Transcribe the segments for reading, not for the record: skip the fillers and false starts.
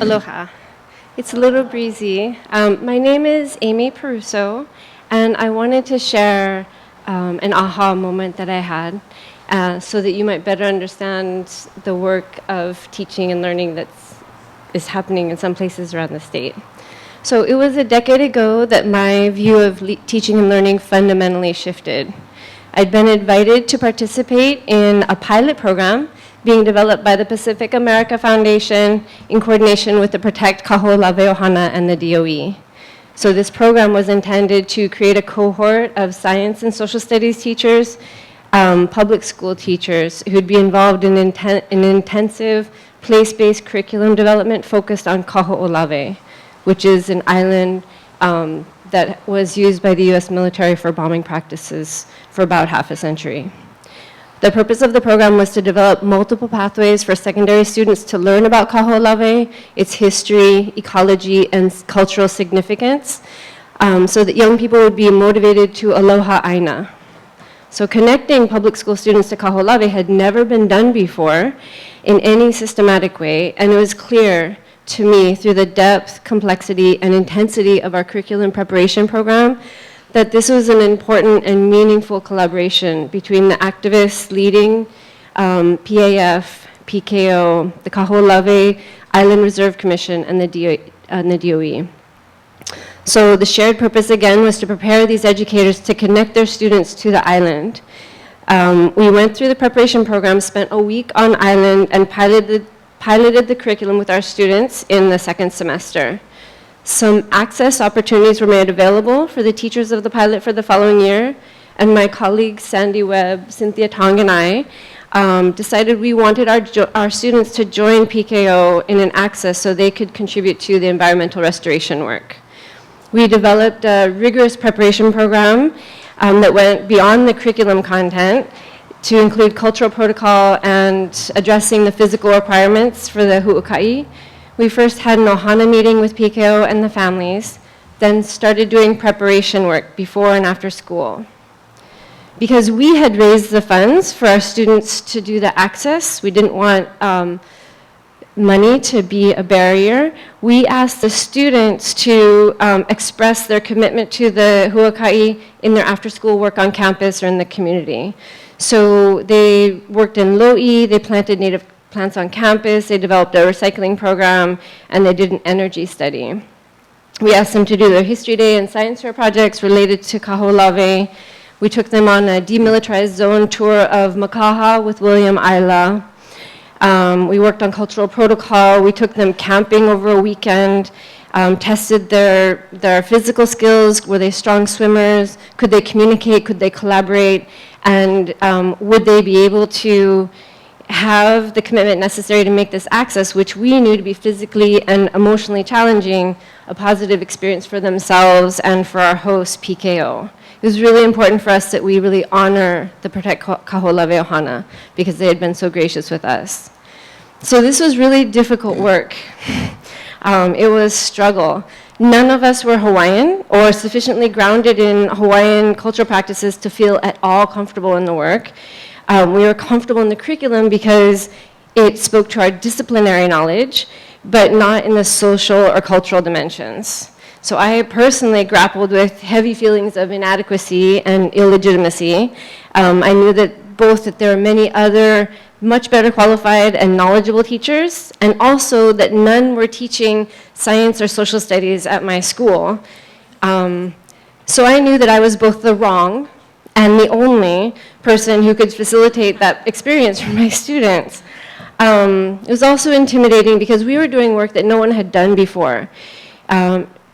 Aloha. It's a little breezy. My name is Amy Peruso, and I wanted to share an aha moment that I had so that you might better understand the work of teaching and learning that is happening in some places around the state. So it was a decade ago that my view of teaching and learning fundamentally shifted. I'd been invited to participate in a pilot program being developed by the Pacific America Foundation in coordination with the Protect Kaho'olawe Ohana and the DOE. So this program was intended to create a cohort of science and social studies teachers, public school teachers who'd be involved in intensive place-based curriculum development focused on Kaho'olawe, which is an island that was used by the US military for bombing practices for about half a century. The purpose of the program was to develop multiple pathways for secondary students to learn about Kaho'olawe, its history, ecology, and cultural significance, so that young people would be motivated to aloha aina. So connecting public school students to Kaho'olawe had never been done before in any systematic way, and it was clear to me through the depth, complexity, and intensity of our curriculum preparation program that this was an important and meaningful collaboration between the activists leading PAF, PKO, the Kaho'olawe Island Reserve Commission, and the DOE. So the shared purpose, again, was to prepare these educators to connect their students to the island. We went through the preparation program, spent a week on island, and piloted the curriculum with our students in the second semester. Some access opportunities were made available for the teachers of the pilot for the following year, and my colleagues Sandy Webb, Cynthia Tong, and I decided we wanted our students to join PKO in an access so they could contribute to the environmental restoration work. We developed a rigorous preparation program that went beyond the curriculum content to include cultural protocol and addressing the physical requirements for the hu'uka'i. We first had an ohana meeting with PKO and the families, then started doing preparation work before and after school. Because we had raised the funds for our students to do the access, we didn't want money to be a barrier. We asked the students to express their commitment to the hu'uka'i in their after-school work on campus or in the community. So they worked in Lo'i, they planted native plants on campus, they developed a recycling program, and they did an energy study. We asked them to do their history day and science fair projects related to Kaho'olawe. We took them on a demilitarized zone tour of Makaha with William Isla. We worked on cultural protocol. We took them camping over a weekend, tested their physical skills. Were they strong swimmers? Could they communicate? Could they collaborate? And would they be able to have the commitment necessary to make this access, which we knew to be physically and emotionally challenging, a positive experience for themselves and for our host, PKO. It was really important for us that we really honor the Protect Kaho'olawe Ohana because they had been so gracious with us. So this was really difficult work. It was struggle. None of us were Hawaiian or sufficiently grounded in Hawaiian cultural practices to feel at all comfortable in the work. We were comfortable in the curriculum because it spoke to our disciplinary knowledge, but not in the social or cultural dimensions. So I personally grappled with heavy feelings of inadequacy and illegitimacy. I knew that there were many other much better qualified and knowledgeable teachers, and also that none were teaching science or social studies at my school. So I knew that I was both the wrong and the only person who could facilitate that experience for my students. It was also intimidating because we were doing work that no one had done before.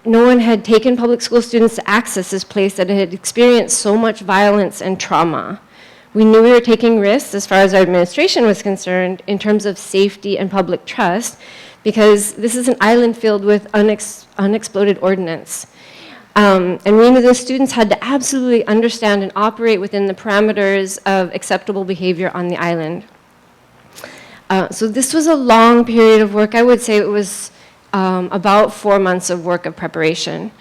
No one had taken public school students to access this place that had experienced so much violence and trauma. We knew we were taking risks as far as our administration was concerned in terms of safety and public trust because this is an island filled with unexploded ordnance. And we knew the students had to absolutely understand and operate within the parameters of acceptable behavior on the island. So this was a long period of work. I would say it was about 4 months of work of preparation.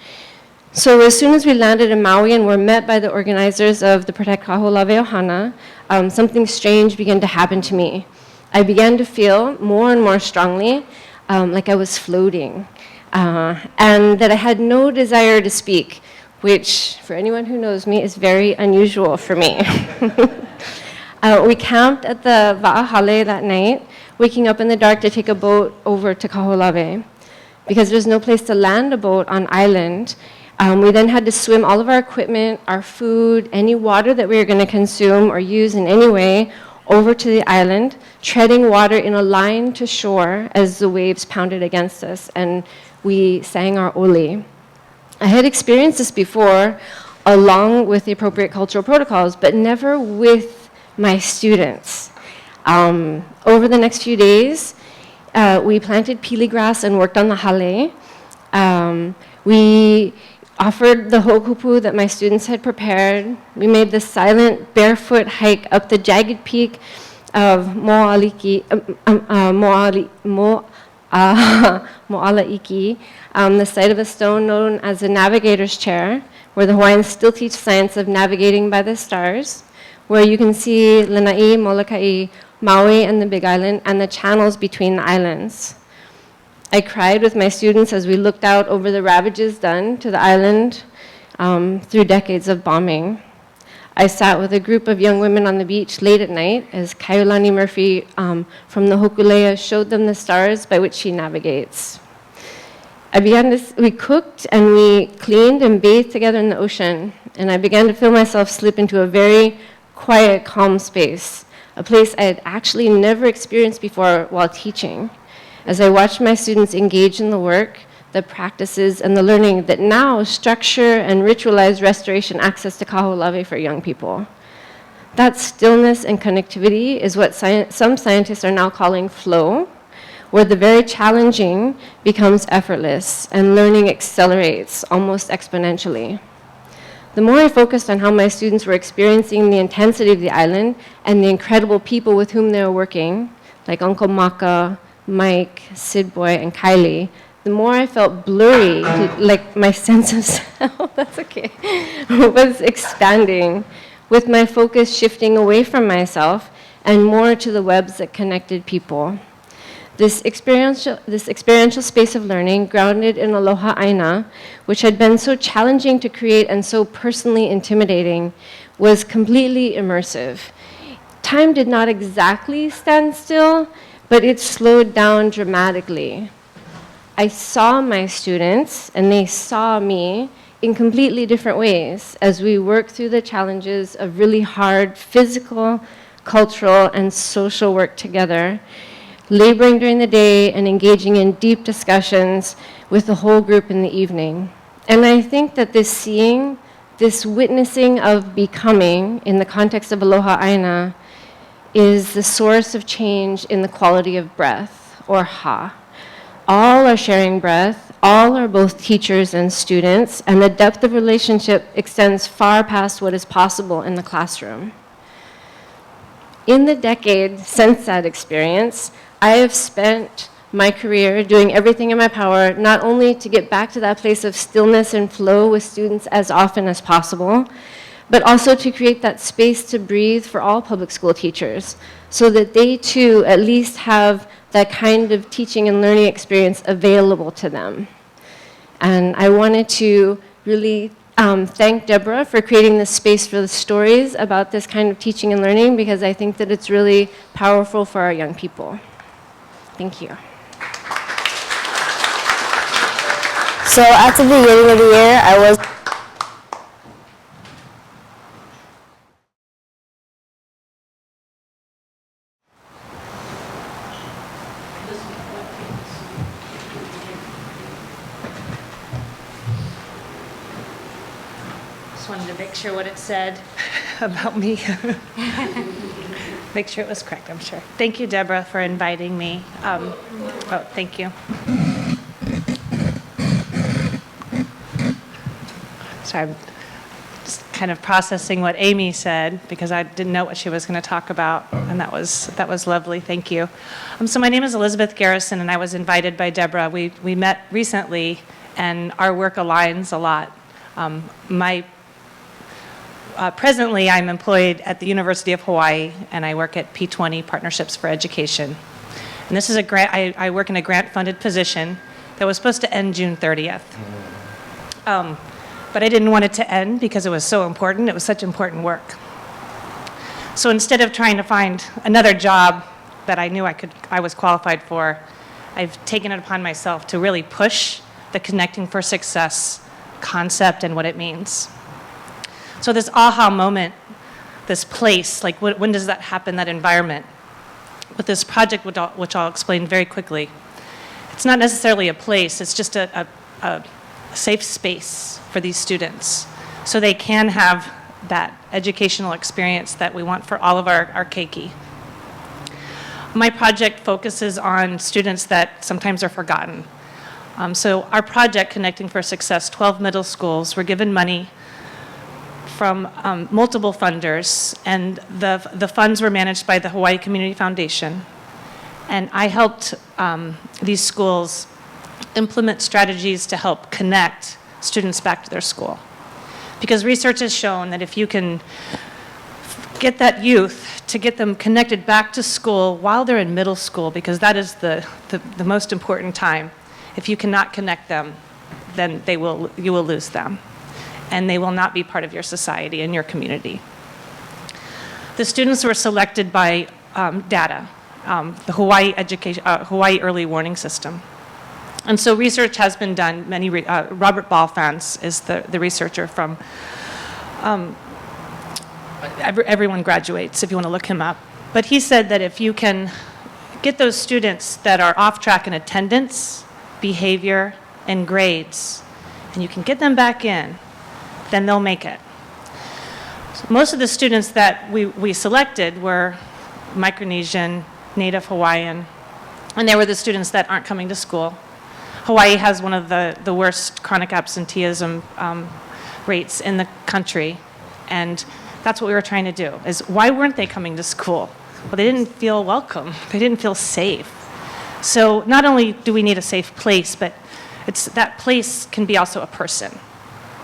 So as soon as we landed in Maui and were met by the organizers of the Protect Kaho'olawe Ohana, something strange began to happen to me. I began to feel more and more strongly like I was floating, and that I had no desire to speak, which, for anyone who knows me, is very unusual for me. We camped at the Va'ahale that night, waking up in the dark to take a boat over to Kaho'olawe. Because there's no place to land a boat on island, we then had to swim all of our equipment, our food, any water that we were going to consume or use in any way over to the island, treading water in a line to shore as the waves pounded against us, and we sang our oli. I had experienced this before, along with the appropriate cultural protocols, but never with my students. Over the next few days, we planted pili grass and worked on the hale. We offered the hokupu that my students had prepared. We made the silent, barefoot hike up the jagged peak of Mo'alaiki, the site of a stone known as the Navigator's Chair, where the Hawaiians still teach science of navigating by the stars, where you can see Lanai, Molokai, Maui, and the Big Island, and the channels between the islands. I cried with my students as we looked out over the ravages done to the island through decades of bombing. I sat with a group of young women on the beach late at night as Kaiulani Murphy from the Hokulea showed them the stars by which she navigates. We cooked and we cleaned and bathed together in the ocean, and I began to feel myself slip into a very quiet, calm space, a place I had actually never experienced before while teaching. As I watched my students engage in the work, the practices, and the learning that now structure and ritualize restoration access to Kaho'olawe for young people. That stillness and connectivity is what some scientists are now calling flow, where the very challenging becomes effortless and learning accelerates almost exponentially. The more I focused on how my students were experiencing the intensity of the island and the incredible people with whom they were working, like Uncle Maka, Mike, Sid Boy, and Kylie, the more I felt blurry, like my sense of self, that's okay, was expanding, with my focus shifting away from myself and more to the webs that connected people. This experiential space of learning, grounded in Aloha Aina, which had been so challenging to create and so personally intimidating, was completely immersive. Time did not exactly stand still, but it slowed down dramatically. I saw my students, and they saw me in completely different ways as we worked through the challenges of really hard physical, cultural, and social work together, laboring during the day and engaging in deep discussions with the whole group in the evening. And I think that this seeing, this witnessing of becoming in the context of Aloha Aina is the source of change in the quality of breath, or ha. All are sharing breath, all are both teachers and students, and the depth of relationship extends far past what is possible in the classroom. In the decade since that experience, I have spent my career doing everything in my power, not only to get back to that place of stillness and flow with students as often as possible, but also to create that space to breathe for all public school teachers, so that they too at least have that kind of teaching and learning experience available to them. And I wanted to really thank Deborah for creating this space for the stories about this kind of teaching and learning, because I think that it's really powerful for our young people. Thank you. So at the beginning of the year, I was Just wanted to make sure what it said about me. Make sure it was correct, I'm sure. Thank you, Deborah, for inviting me. Thank you. So I'm just kind of processing what Amy said, because I didn't know what she was going to talk about, and that was lovely. Thank you. So my name is Elizabeth Garrison, and I was invited by Deborah. We met recently, and our work aligns a lot. Presently, I'm employed at the University of Hawaii, and I work at P20 Partnerships for Education. And this is a grant, I work in a grant-funded position that was supposed to end June 30th. But I didn't want it to end because it was so important. It was such important work. So instead of trying to find another job that I knew I was qualified for, I've taken it upon myself to really push the Connecting for Success concept and what it means. So this aha moment, this place, like when does that happen, that environment? With this project, which I'll explain very quickly, it's not necessarily a place, it's just a safe space for these students so they can have that educational experience that we want for all of our keiki. My project focuses on students that sometimes are forgotten. So our project, Connecting for Success, 12 middle schools were given money from multiple funders, and the funds were managed by the Hawaii Community Foundation. And I helped these schools implement strategies to help connect students back to their school. Because research has shown that if you can get that youth to get them connected back to school while they're in middle school, because that is the most important time. If you cannot connect them, then you will lose them. And they will not be part of your society and your community. The students were selected by data, the Hawaii Early Warning System. And so research has been done. Robert Balfans is the researcher from, everyone graduates if you want to look him up. But he said that if you can get those students that are off track in attendance, behavior, and grades, and you can get them back in, then they'll make it. So most of the students that we selected were Micronesian, Native Hawaiian, and they were the students that aren't coming to school. Hawaii has one of the worst chronic absenteeism rates in the country, and that's what we were trying to do, is why weren't they coming to school? Well, they didn't feel welcome. They didn't feel safe. So not only do we need a safe place, but that place can be also a person.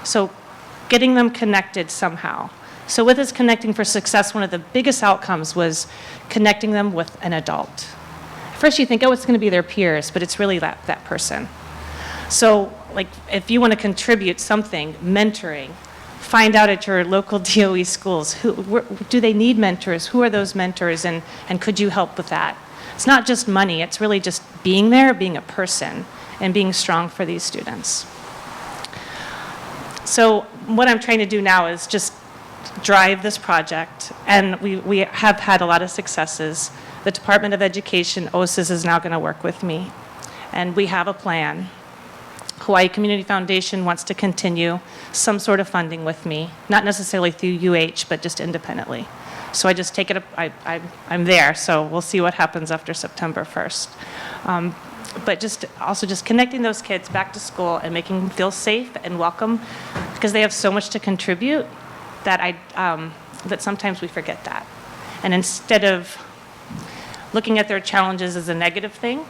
So getting them connected somehow. So with this Connecting for Success, one of the biggest outcomes was connecting them with an adult. First you think, oh, it's going to be their peers, but it's really that person. So like if you want to contribute something, mentoring, find out at your local DOE schools, do they need mentors? Who are those mentors, and could you help with that? It's not just money, it's really just being there, being a person, and being strong for these students. So what I'm trying to do now is just drive this project, and we have had a lot of successes. The Department of Education, OSIS, is now going to work with me, and we have a plan. Hawaii Community Foundation wants to continue some sort of funding with me, not necessarily through UH, but just independently. So I just take it up, I'm there, so we'll see what happens after September 1st. But just connecting those kids back to school and making them feel safe and welcome, because they have so much to contribute that that sometimes we forget that. And instead of looking at their challenges as a negative thing,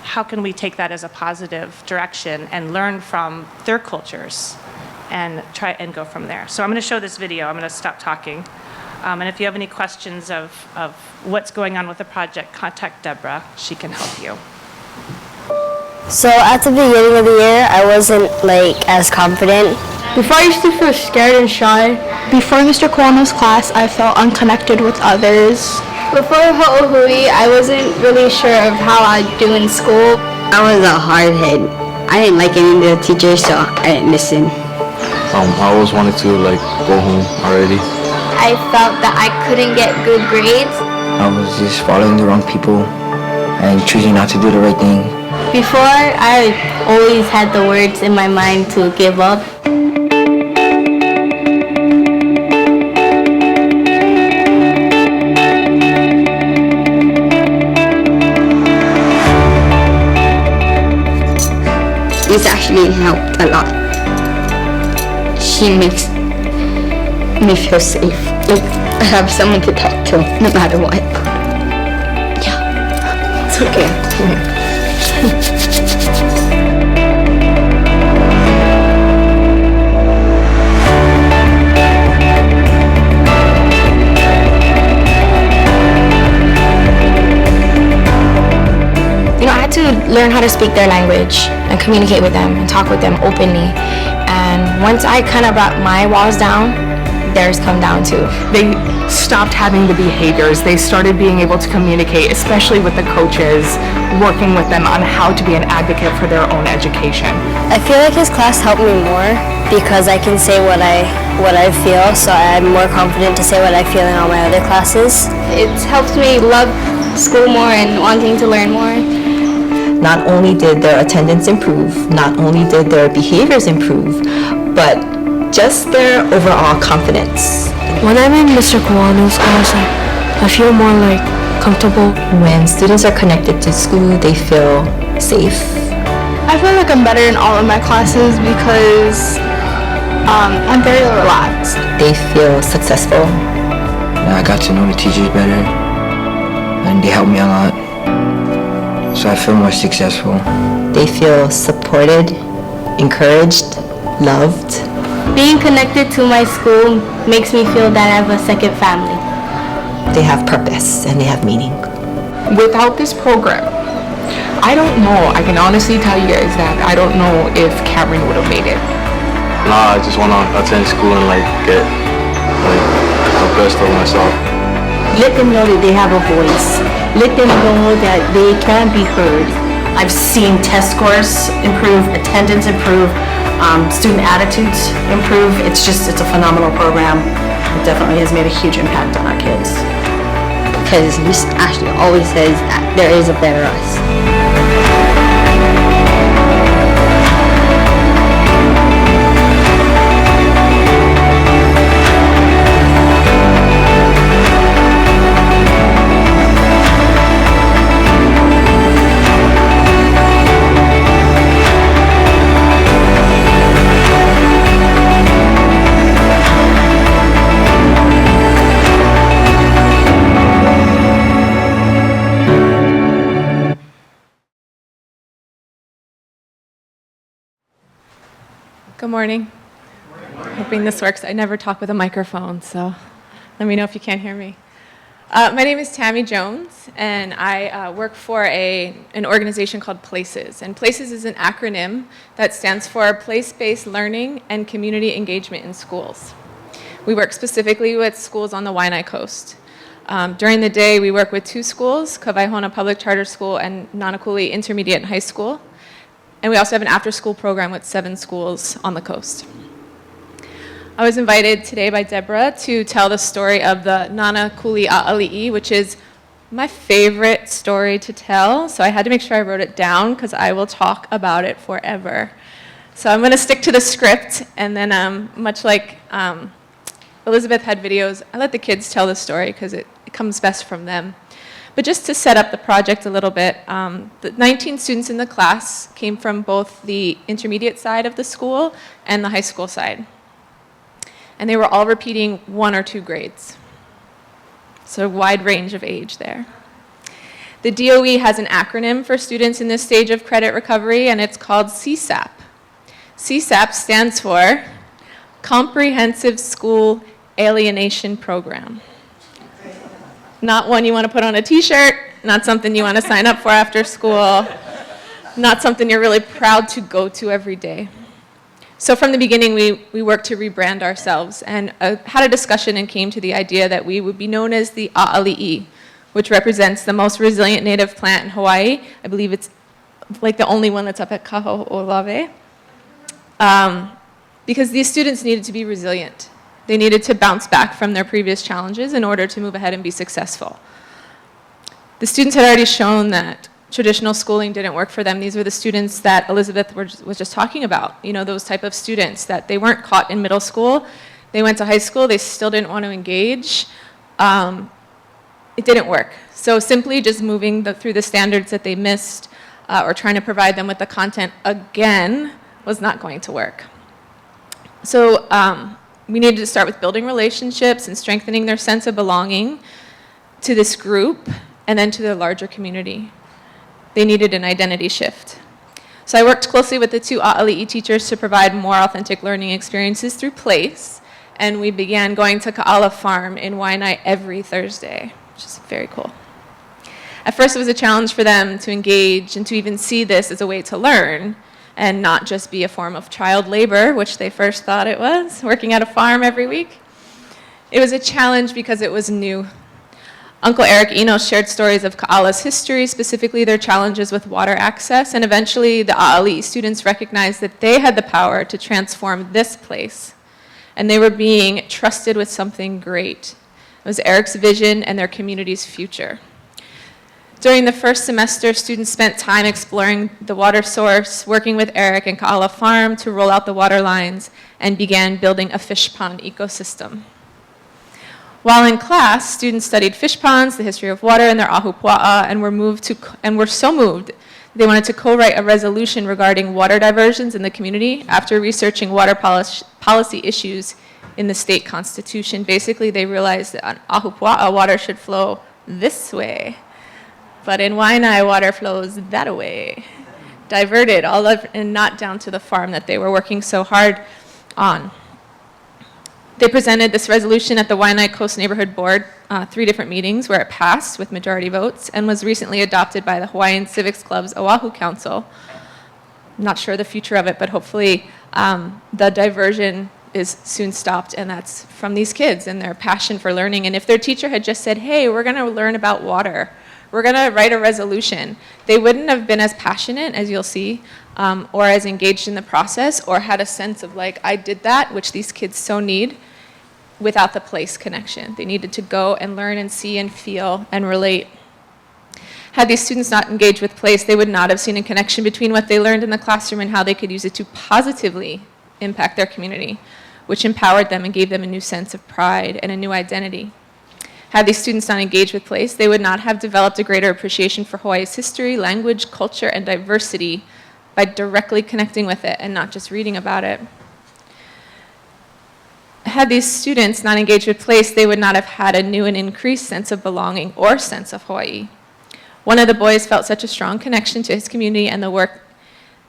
how can we take that as a positive direction and learn from their cultures and try and go from there? So I'm going to show this video. I'm going to stop talking. And if you have any questions of what's going on with the project, contact Deborah. She can help you. So at the beginning of the year, I wasn't as confident. Before I used to feel scared and shy. Before Mr. Koano's class, I felt unconnected with others. Before Ho'ohui, I wasn't really sure of how I'd do in school. I was a hard head. I didn't like any of the teachers, so I didn't listen. I always wanted to go home already. I felt that I couldn't get good grades. I was just following the wrong people and choosing not to do the right thing. Before, I always had the words in my mind to give up. This actually helped a lot. She makes me feel safe. I have someone to talk to no matter what. Yeah, it's okay. learn how to speak their language and communicate with them and talk with them openly. And once I kind of brought my walls down, theirs come down too. They stopped having the behaviors. They started being able to communicate, especially with the coaches, working with them on how to be an advocate for their own education. I feel like his class helped me more because I can say what I feel, so I'm more confident to say what I feel in all my other classes. It's helped me love school more and wanting to learn more. Not only did their attendance improve, not only did their behaviors improve, but just their overall confidence. When I'm in Mr. Kawano's class, I feel more like comfortable. When students are connected to school, they feel safe. I feel like I'm better in all of my classes because I'm very relaxed. They feel successful. And I got to know the teachers better, and they helped me a lot. So I feel more successful. They feel supported, encouraged, loved. Being connected to my school makes me feel that I have a second family. They have purpose and they have meaning. Without this program, I don't know. I can honestly tell you guys that I don't know if Cameron would have made it. Nah, I just want to attend school and get the best of myself. Let them know that they have a voice. Let them know that they can be heard. I've seen test scores improve, attendance improve, student attitudes improve. It's a phenomenal program. It definitely has made a huge impact on our kids. Because Miss Ashley always says that there is a better us. Good morning. Hoping this works. I never talk with a microphone, so let me know if you can't hear me. My name is Tammy Jones, and I work for an organization called PLACES. And PLACES is an acronym that stands for Place-Based Learning and Community Engagement in Schools. We work specifically with schools on the Waianae Coast. During the day, we work with 2 schools, Kawaihona Public Charter School and Nanakuli Intermediate and High School. And we also have an after-school program with 7 schools on the coast. I was invited today by Deborah to tell the story of the Nanakuli A'ali'i, which is my favorite story to tell. So I had to make sure I wrote it down because I will talk about it forever. So I'm going to stick to the script, and then much like Elizabeth had videos, I let the kids tell the story because it comes best from them. But just to set up the project a little bit, the 19 students in the class came from both the intermediate side of the school and the high school side. And they were all repeating 1 or 2 grades. So a wide range of age there. The DOE has an acronym for students in this stage of credit recovery, and it's called CSAP. CSAP stands for Comprehensive School Alienation Program. Not one you want to put on a t-shirt, not something you want to sign up for after school, not something you're really proud to go to every day. So from the beginning, we worked to rebrand ourselves and had a discussion and came to the idea that we would be known as the A'ali'i, which represents the most resilient native plant in Hawaii. I believe it's like the only one that's up at Kaho'olawe. Because these students needed to be resilient. They needed to bounce back from their previous challenges in order to move ahead and be successful. The students had already shown that traditional schooling didn't work for them. These were the students that Elizabeth was just talking about. You know, those type of students that they weren't caught in middle school. They went to high school, they still didn't want to engage. It didn't work. So simply just moving through the standards that they missed or trying to provide them with the content again was not going to work. So we needed to start with building relationships and strengthening their sense of belonging to this group and then to the larger community. They needed an identity shift. So I worked closely with the 2 A'ali'i teachers to provide more authentic learning experiences through place, and we began going to Ka'ala Farm in Waianae every Thursday, which is very cool. At first, it was a challenge for them to engage and to even see this as a way to learn and not just be a form of child labor, which they first thought it was, working at a farm every week. It was a challenge because it was new. Uncle Eric Enos shared stories of Ka'ala's history, specifically their challenges with water access, and eventually the A'ali'i students recognized that they had the power to transform this place, and they were being trusted with something great. It was Eric's vision and their community's future. During the first semester, students spent time exploring the water source, working with Eric and Ka'ala Farm to roll out the water lines, and began building a fish pond ecosystem. While in class, students studied fish ponds, the history of water, and their ahupua'a, and were so moved they wanted to co-write a resolution regarding water diversions in the community after researching water policy issues in the state constitution. Basically, they realized that on ahupua'a, water should flow this way, but in Waianae, water flows that way, diverted all up and not down to the farm that they were working so hard on. They presented this resolution at the Waianae Coast Neighborhood Board, 3 different meetings where it passed with majority votes and was recently adopted by the Hawaiian Civics Club's Oahu Council. I'm not sure the future of it, but hopefully the diversion is soon stopped, and that's from these kids and their passion for learning. And if their teacher had just said, hey, we're going to learn about water, we're going to write a resolution, they wouldn't have been as passionate, as you'll see, or as engaged in the process, or had a sense of like, I did that, which these kids so need, without the place connection. They needed to go and learn and see and feel and relate. Had these students not engaged with place, they would not have seen a connection between what they learned in the classroom and how they could use it to positively impact their community, which empowered them and gave them a new sense of pride and a new identity. Had these students not engaged with place, they would not have developed a greater appreciation for Hawaii's history, language, culture, and diversity by directly connecting with it and not just reading about it. Had these students not engaged with place, they would not have had a new and increased sense of belonging or sense of Hawaii. One of the boys felt such a strong connection to his community and the work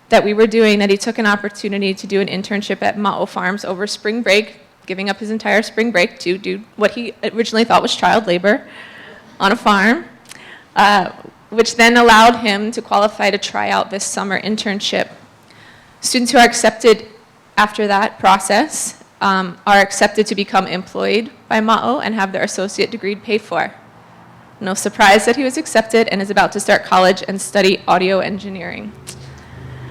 that we were doing that he took an opportunity to do an internship at Ma'o Farms over spring break, giving up his entire spring break to do what he originally thought was child labor on a farm, which then allowed him to qualify to try out this summer internship. Students who are accepted after that process are accepted to become employed by Ma'o and have their associate degree paid for. No surprise that he was accepted and is about to start college and study audio engineering.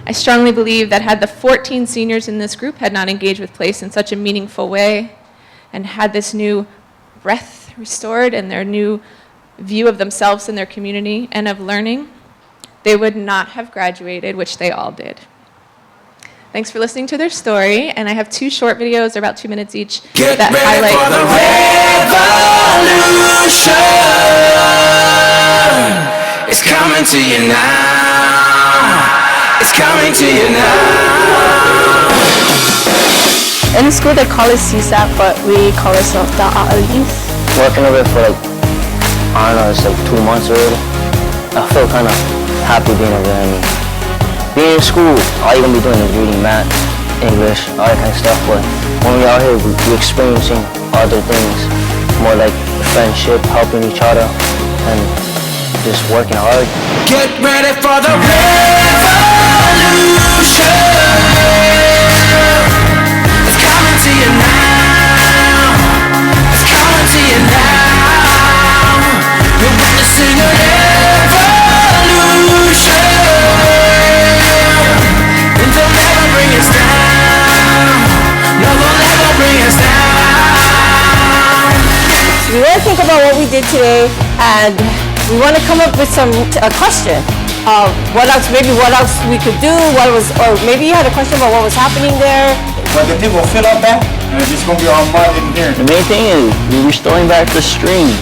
I strongly believe that had the 14 seniors in this group had not engaged with place in such a meaningful way and had this new breath restored and their new view of themselves and their community and of learning, they would not have graduated, which they all did. Thanks for listening to their story, and I have 2 short videos, they're about 2 minutes each, that highlight revolution. It's coming to you now. It's coming to you now. In school they call it CSAP, but we call ourselves the A'ali'is. Working over it for like, I don't know, it's like 2 months already. I feel kind of happy being over there. I mean, being in school, all you're going to be doing is reading math, English, all that kind of stuff, but when we're out here, we're experiencing other things, more like friendship, helping each other, and just working hard. Get ready for the revolution. It's coming to you now. It's coming to you now. You're witnessing a revolution. And they'll never bring us down. No, they'll never bring us down. We want to think about what we did today, and we want to come up with a question of what else we could do, or maybe you had a question about what was happening there. But the thing will fill up back, and it's just going to be all mud in here. The main thing is we're restoring back the stream.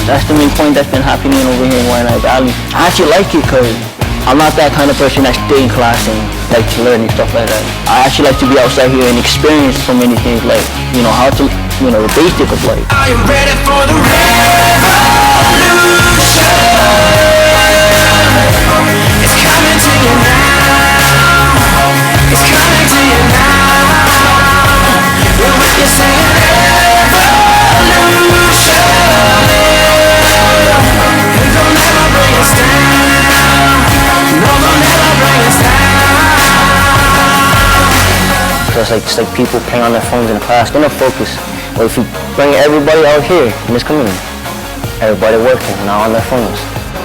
That's the main point that's been happening over here in Waianae Valley. I actually like it because I'm not that kind of person that stay in class and like to learn and stuff like that. I actually like to be outside here and experience so many things, like, how to, the basic of life. Are you ready for the revolution? It's coming to you now. It's coming to you now. We're witnessing a revolution. And they'll never bring us it's like people playing on their phones in class. They're not focused. But if you bring everybody out here in this community, everybody working, not on their phones.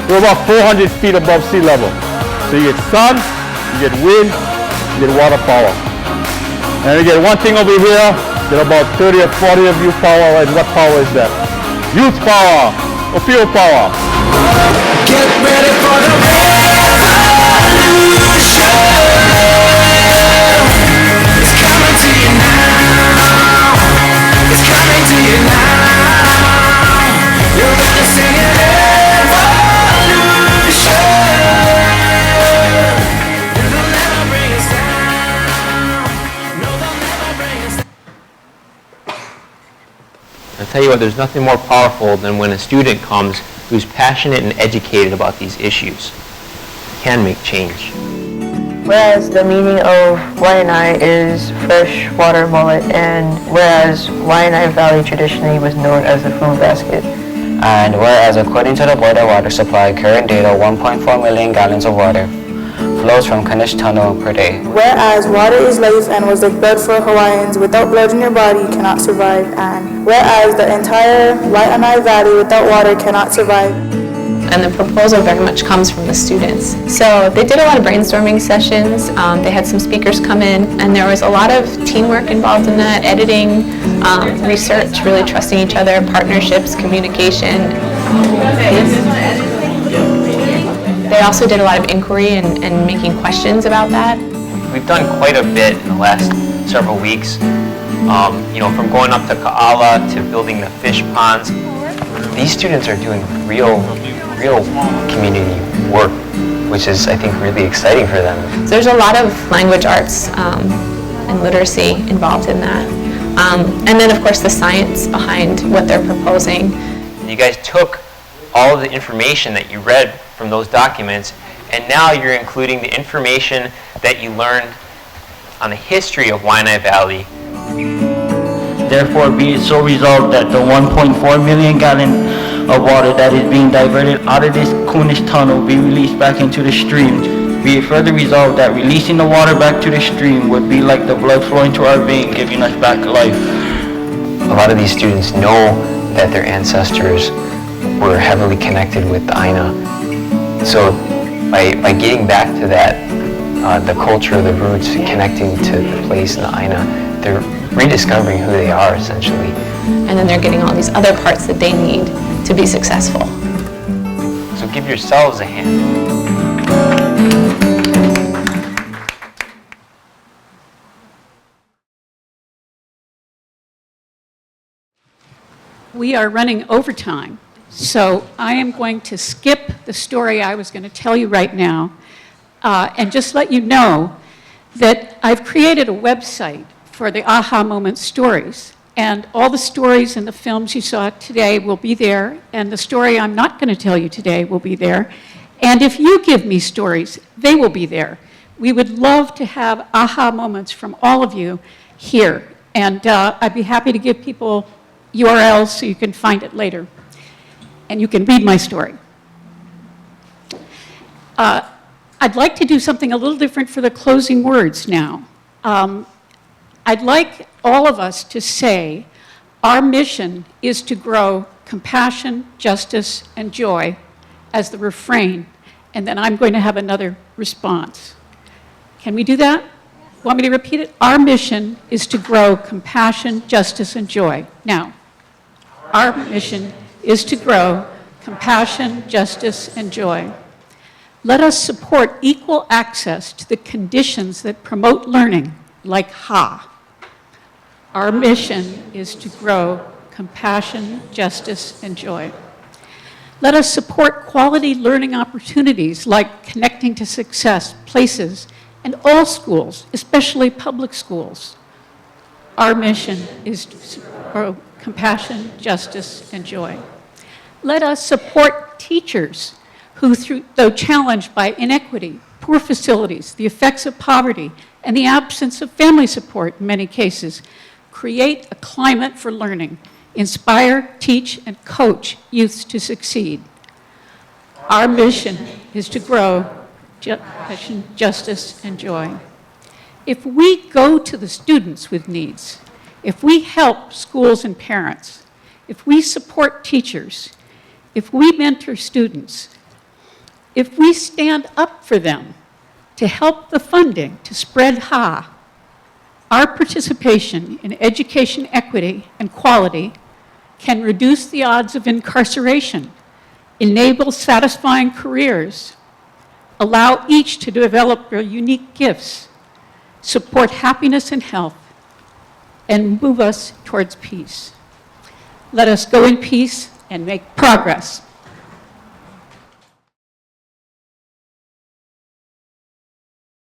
We're about 400 feet above sea level. So you get sun, you get wind, you get water power. And you get one thing over here, you get about 30 or 40 of you power, and what power is that? Youth power, or fuel power. Get ready for the revolution. It's coming to you now. It's coming to you now. You're gonna sing it, revolution. It'll never bring us down. No, they'll never bring us down. I'll tell you what, there's nothing more powerful than when a student comes who's passionate and educated about these issues. Can make change. Whereas the meaning of Waianae is fresh water mullet, and whereas Waianae Valley traditionally was known as the food basket. And whereas according to the Board of Water Supply current data, 1.4 million gallons of water flows from Kanish Tunnel per day. Whereas water is life and was like blood for Hawaiians, without blood in your body you cannot survive. And whereas the entire Waianae Valley without water cannot survive. And the proposal very much comes from the students. So they did a lot of brainstorming sessions. They had some speakers come in, and there was a lot of teamwork involved in that, editing, research, really trusting each other, partnerships, communication. They also did a lot of inquiry and making questions about that. We've done quite a bit in the last several weeks. From going up to Ka'ala to building the fish ponds. These students are doing real community work, which is, I think, really exciting for them. So there's a lot of language arts and literacy involved in that. And then, of course, the science behind what they're proposing. You guys took all of the information that you read from those documents, and now you're including the information that you learned on the history of Waianae Valley. Therefore, be it so resolved that the 1.4 million gallon of water that is being diverted out of this Kunish tunnel be released back into the stream. Be it further resolved that releasing the water back to the stream would be like the blood flowing to our vein, giving us back life. A lot of these students know that their ancestors were heavily connected with the Aina. So by getting back to that, the culture, the roots, connecting to the place in the Aina, they're rediscovering who they are, essentially. And then they're getting all these other parts that they need to be successful. So give yourselves a hand. We are running overtime, so I am going to skip the story I was going to tell you right now and just let you know that I've created a website for the aha moment stories, and all the stories in the films you saw today will be there, and the story I'm not going to tell you today will be there, and if you give me stories, they will be there. We would love to have aha moments from all of you here, and I'd be happy to give people URLs so you can find it later, and you can read my story. I'd like to do something a little different for the closing words now. I'd like all of us to say, our mission is to grow compassion, justice, and joy as the refrain, and then I'm going to have another response. Can we do that? Want me to repeat it? Our mission is to grow compassion, justice, and joy. Now, our mission is to grow compassion, justice, and joy. Let us support equal access to the conditions that promote learning, like Ha. Our mission is to grow compassion, justice, and joy. Let us support quality learning opportunities like Connecting to Success, places, and all schools, especially public schools. Our mission is to grow compassion, justice, and joy. Let us support teachers who, though challenged by inequity, poor facilities, the effects of poverty, and the absence of family support in many cases, create a climate for learning, inspire, teach, and coach youths to succeed. Our mission is to grow compassion, justice, and joy. If we go to the students with needs, if we help schools and parents, if we support teachers, if we mentor students, if we stand up for them to help the funding to spread HA, our participation in education equity and quality can reduce the odds of incarceration, enable satisfying careers, allow each to develop their unique gifts, support happiness and health, and move us towards peace. Let us go in peace and make progress.